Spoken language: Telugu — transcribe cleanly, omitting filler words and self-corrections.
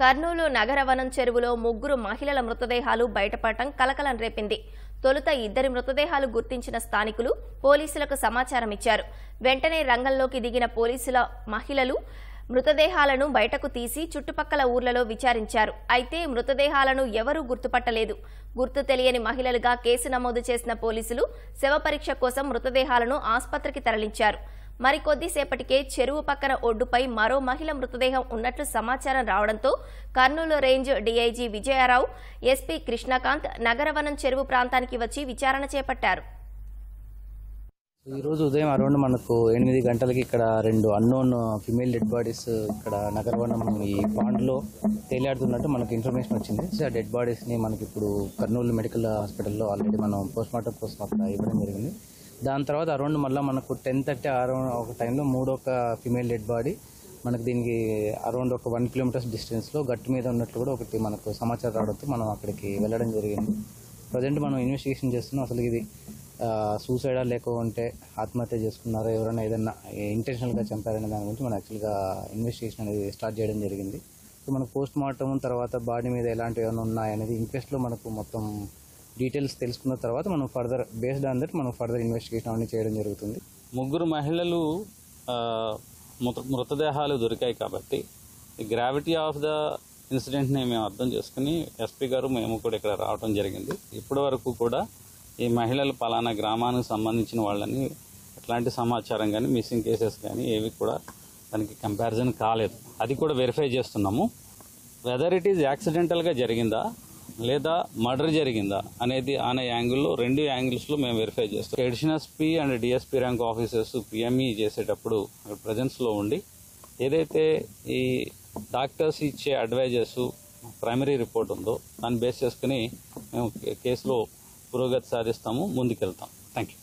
కర్నూలు నగరవనం చెరువులో ముగ్గురు మహిళల మృతదేహాలు బయటపడటం కలకలం రేపింది. తొలుత ఇద్దరి మృతదేహాలు గుర్తించిన స్థానికులు పోలీసులకు సమాచారం ఇచ్చారు. వెంటనే రంగంలోకి దిగిన పోలీసుల మహిళలు మృతదేహాలను బయటకు తీసి చుట్టుపక్కల ఊర్లలో విచారించారు. అయితే మృతదేహాలను ఎవరూ గుర్తుపట్టలేదు. గుర్తు తెలియని మహిళలుగా కేసు నమోదు చేసిన పోలీసులు శవ పరీక్ష కోసం మృతదేహాలను ఆసుపత్రికి తరలించారు. మరికొద్దిసేపటికే చెరువు పక్కన ఒడ్డుపై మరో మహిళ మృతదేహం ఉన్నట్లు సమాచారం రావడంతో Kurnool range DIG Vijayarao, SP Krishnakanth Nagaravanam చెరువు ప్రాంతానికి వచ్చి విచారణ చేపట్టారు. ఈ రోజు ఉదయం అరౌండ్ మనకు 8 గంటలకి ఇక్కడ 2 అన్నోన్ ఫిమేల్ డెడ్ బాడీస్ ఇక్కడ నగరవనం ఈ పాండ్లో తేలియాడుతున్నట్టు మనకు ఇన్ఫర్మేషన్ వచ్చింది. సో ఆ డెడ్ బాడీస్ని మనకి ఇప్పుడు కర్నూలు మెడికల్ హాస్పిటల్లో ఆల్రెడీ మనం పోస్ట్మార్టం కోసం అక్కడ ఇవ్వడం జరిగింది. దాని తర్వాత అరౌండ్ మళ్ళీ మనకు 10:30 అరౌండ్ ఒక టైంలో మూడొక ఫిమేల్ డెడ్ బాడీ మనకు దీనికి అరౌండ్ ఒక 1 కిలోమీటర్స్ డిస్టెన్స్లో గట్టు మీద ఉన్నట్లు కూడా ఒకటి మనకు సమాచారం రావడంతో మనం అక్కడికి వెళ్ళడం జరిగింది. ప్రజెంట్ మనం ఇన్వెస్టిగేషన్ చేస్తున్నాం. అసలు ఇది సూసైడా లేకుంటే ఆత్మహత్య చేసుకున్నారో ఎవరైనా ఏదైనా ఇంటెన్షనల్గా చంపారనే దాని గురించి మనం యాక్చువల్గా ఇన్వెస్టిగేషన్ అనేది స్టార్ట్ చేయడం జరిగింది. సో మనకు పోస్ట్ మార్టం తర్వాత బాడీ మీద ఎలాంటివి ఏమైనా ఉన్నాయనేది ఇంక్వెస్ట్లో మనకు మొత్తం డీటెయిల్స్ తెలుసుకున్న తర్వాత మనం ఫర్దర్ బేస్డ్ ఆన్ దట్ మనం ఫర్దర్ ఇన్వెస్టిగేషన్ అవన్నీ చేయడం జరుగుతుంది. ముగ్గురు మహిళలు మృతదేహాలు దొరికాయి కాబట్టి గ్రావిటీ ఆఫ్ ద ఇన్సిడెంట్ని మేము అర్థం చేసుకుని ఎస్పీ గారు మేము కూడా ఇక్కడ రావడం జరిగింది. ఇప్పటి వరకు కూడా ఈ మహిళలు పలానా గ్రామానికి సంబంధించిన వాళ్ళని ఎట్లాంటి సమాచారం కానీ మిస్సింగ్ కేసెస్ కానీ ఏవి కూడా దానికి కంపారిజన్ కాలేదు. అది కూడా వెరిఫై చేస్తున్నాము. వెదర్ ఇట్ ఈజ్ యాక్సిడెంటల్గా జరిగిందా లేదా మర్డర్ జరిగిందా అనేది అనే యాంగిల్లో 2 యాంగిల్స్లో మేము వెరిఫై చేస్తాం. Additional SP and DSP rank officers PME చేసేటప్పుడు అక్కడ ప్రజెన్స్లో ఉండి ఏదైతే ఈ డాక్టర్స్ ఇచ్చే అడ్వైజర్స్ ప్రైమరీ రిపోర్ట్ ఉందో దాన్ని బేస్ చేసుకుని మేము కేసులో పురోగతి సాధిస్తాము, ముందుకెళ్తాం. Thank you.